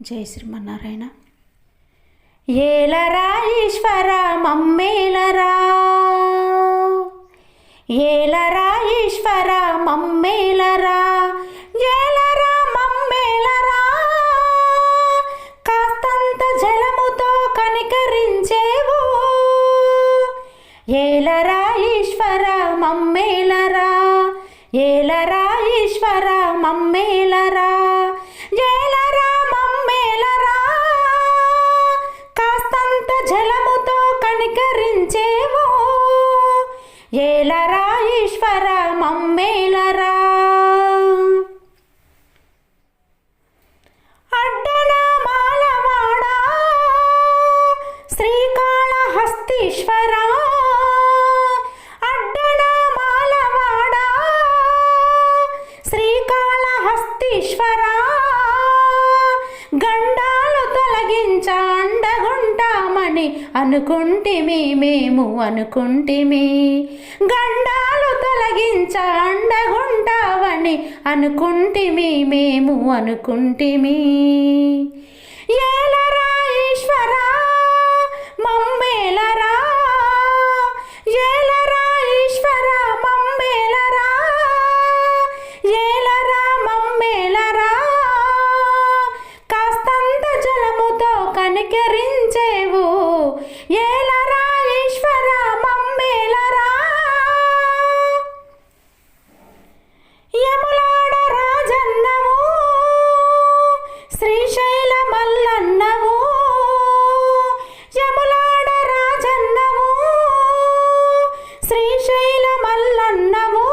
జై శ్రీమన్నారాయణ. ఏలరా ఈశ్వర మమ్మేలరా, ఏలరా ఈశ్వర మమ్మేలరా, ఏలరా మమ్మేలరా, కాస్తంత జలముతో కనికరించేవు. ఏలరా ఈశ్వర మమ్మేలరా, ఏలరా ఈశ్వర మమ్మేలరా, ఏలరా మమ్మేలరా, కాస్తంత జలముతో కనికరించేవు. ఏలరా ఈశ్వర మమ్మేలరా. అడ్డనామాలవాడా శ్రీకాళహస్తీశ్వరా, అడ్డనామాలవాడా శ్రీకాళహస్తీశ్వరా, గండాలు తొలగించ అండగుంటామని అనుకుంటిమి మేము అనుకుంటిమి, గండాలు తొలగించ అండగుంటావని అనుకుంటిమి మేము అనుకుంటిమి. ఏలరా ఈశ్వరా మమ్మేలరా, ఏలరా ఈశ్వర మమ్మేలరా, ఏలరా మమ్మేలరా, కాస్తంత జలముతో కనికరించేవు. ఏలరా ఈశ్వర మమ్మేలరా. యములాడ రాజన్నవు శ్రీశైల మల్లన్నవు, యములాడ రాజన్నవు శ్రీశైల మల్లన్నవు,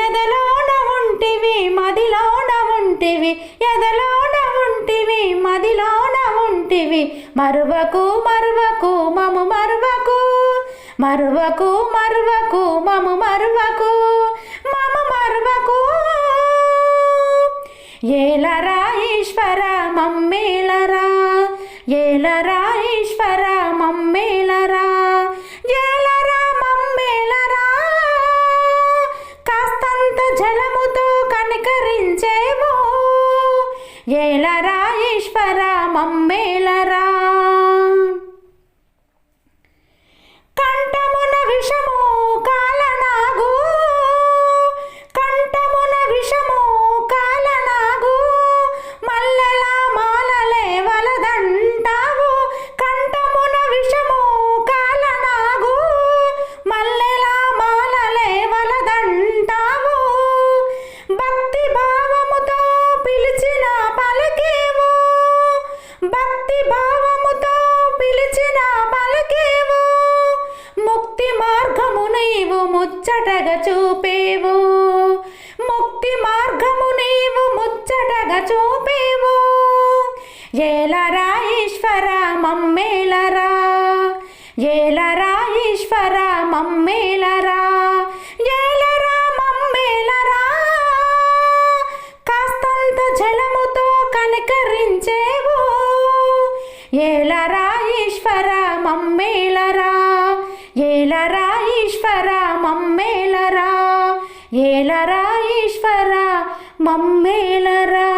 ఎదలోన ఉంటివి మదిలోన ఉంటివి, ఎదలోన ఉంటివి మదిలోన ఉంటివి, మరువకు మరువకు మము మరువకు, మరువకు మరువకు మము మరువకు, మము మరువకు. ఏలరా ఈశ్వర మమ్మేలరా, ఏలరా ఈశ్వర మమ్మేలరా, ఏలరా మమ్మేలరా, కాస్తంత జలముతో కనికరించేవు. ఏలరా ఈశ్వర మమ్మేలరా. కంఠమున విషము కాలనాగు, కంఠమున విషము కాలనాగు, మల్లెల మాలలే వలదంటావు. కంఠమున విషము కాలనాగు, మల్లెల మాలలే వలదంటావు. భక్తి భావముతో పిలిచిన పలికేవు, భక్తి భావముతో పిలిచిన పలికేవు. ముక్తి మార్గము నీవు ముచ్చటగా చూపేవు, ముక్తి మార్గము నీవు ముచ్చటగా చూపేవు. ఏలరా ఈశ్వర మమ్మేలరా, ఏలరా ఈశ్వర మమ్మేలరా, ఏలరా మమ్మేలరా, కాస్తంత జలముతో కనికరించేవు. ఏలరా ఈశ్వర మమ్మేలరా, ఏలరా ఈశ్వర మమ్మేలరా, ఏలరా ఈశ్వర మమ్మేలరా.